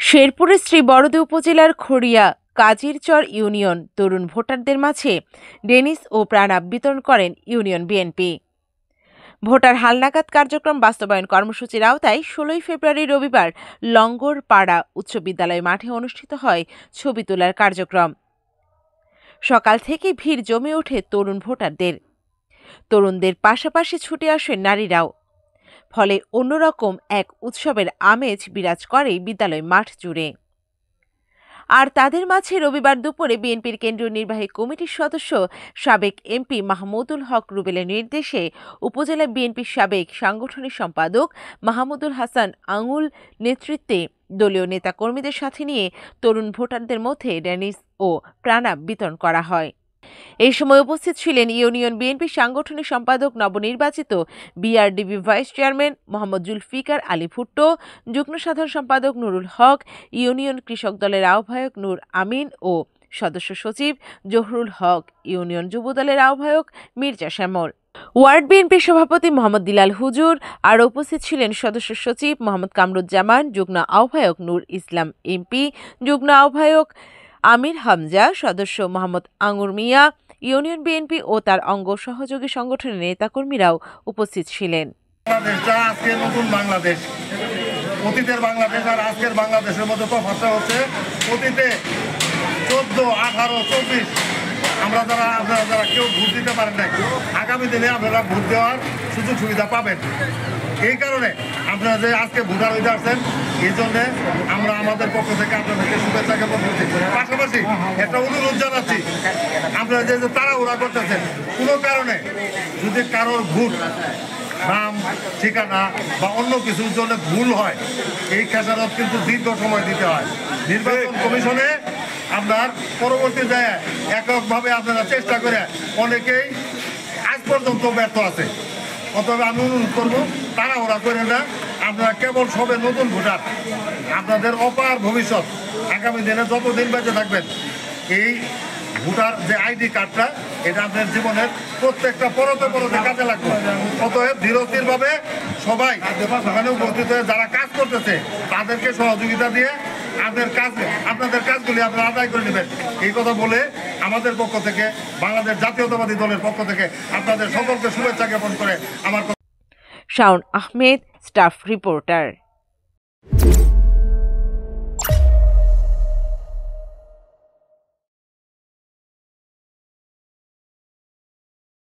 শেরপুরের শ্রী বরদে উপজেলার খড়িয়া কাজিরচর ইউনিয়ন তরুণ ভোটারদের মাঝে ডেনিস ও প্রাণাব বিতরণ করেন ইউনিয়ন বিএনপি। ভোটার হালনাগাদ কার্যক্রম বাস্তবায়ন কর্মসূচির আওতায় ১৬ ফেব্রুয়ারি রবিবার লঙ্গরপাড়া উচ্চ বিদ্যালয় মাঠে অনুষ্ঠিত হয় ছবি তোলার কার্যক্রম। সকাল থেকে ভিড় জমে ওঠে তরুণ ভোটারদের। তরুণদের পাশাপাশি ছুটে আসেন নারীরাও। ফলে অন্যরকম এক উৎসবের আমেজ বিরাজ করে বিদ্যালয় মাঠ জুড়ে। আর তাদের মাঝে রবিবার দুপুরে বিএনপির কেন্দ্রীয় নির্বাহী কমিটির সদস্য সাবেক এমপি মাহমুদুল হক রুবেলের নির্দেশে উপজেলা বিএনপির সাবেক সাংগঠনিক সম্পাদক মাহমুদুল হাসান আঙুল নেতৃত্বে দলীয় নেতাকর্মীদের সাথে নিয়ে তরুণ ভোটারদের মধ্যে ডেনিস ও প্রাণাব বিতরণ করা হয়। এই সময় উপস্থিত ছিলেন ইউনিয়ন বিএনপির সাংগঠনিক সম্পাদক নবনির্বাচিত BRDB vice chairman Mohammad Zulfikar Ali Bhutto, যুগ্ম সাধারণ সম্পাদক নুরুল হক, ইউনিয়ন কৃষক দলের আহ্বায়ক নূর আমিন ও সদস্য সচিব জহুরুল হক, ইউনিয়ন যুব দলের আহ্বায়ক মির্জা শ্যামল, ওয়ার্ড বিএনপির সভাপতি মোহাম্মদ দিলাল হুজুর। আর উপস্থিত ছিলেন সদস্য সচিব মোহাম্মদ কামরুজ্জামান, যুগ্ম আহ্বায়ক নূর ইসলাম এমপি, যুগ্ম আহ্বায়ক আমির হামজা, সদস্য মোহাম্মদ আঙুর মিয়া, ইউনিয়ন বিএনপি ও তার অঙ্গ সহযোগী সংগঠনের নেতাকর্মীরাও উপস্থিত ছিলেন। আজকের নতুন বাংলাদেশ, অতীতের বাংলাদেশ আর আজকের বাংলাদেশের মধ্যে তফাৎটা হচ্ছে অতীতে 14, 18, 24 আপনারা যারা কেউ ভোট দিতে পারেন না, আগামী দিনে আপনারা ভোট দেওয়ার সুযোগ সুবিধা পাবেন। এই কারণে আপনারা যে আজকে ভোটার হইতে আসছেন, এই জন্যে আমরা আমাদের পক্ষ থেকে আপনাদেরকে শুভেচ্ছা জ্ঞাপন করছি। পাশাপাশি একটা অনুরোধ জানাচ্ছি, আপনারা যে তাড়াহুড়া করতেছেন, কোনো কারণে যদি কারোর ভোট নাম, ঠিকানা বা অন্য কিছুর জন্য ভুল হয়, এই খেসারত কিন্তু দীর্ঘ সময় দিতে হয়। নির্বাচন কমিশনে আপনার পরবর্তী যায় এককভাবে আপনারা চেষ্টা করে অনেকেই আজ পর্যন্ত ব্যর্থ আছে। অতএব আমি অনুরোধ করবো, তাড়াহুড়া করে না, আপনারা কেবল সবে নতুন ভোটার, আপনাদের অপার ভবিষ্যৎ আগামী দিনে যতদিন বেঁচে থাকবেন, এই ভোটার যে আইডি কার্ডটা, এটা আপনার জীবনের প্রত্যেকটা পরতে কাজে লাগবে। অতএব ধীরস্থিরভাবে সবাই ওখানে উপস্থিত হয়ে যারা কাজ করতেছে তাদেরকে সহযোগিতা দিয়ে আপনাদের কাজগুলি আপনারা আদায় করে নেবেন। এই কথা বলে আমাদের পক্ষ থেকে, বাংলাদেশ জাতীয়তাবাদী দলের পক্ষ থেকে আপনাদের সকলকে শুভেচ্ছা জ্ঞাপন করে আমার শাওন আহমেদ, স্টাফ রিপোর্টার।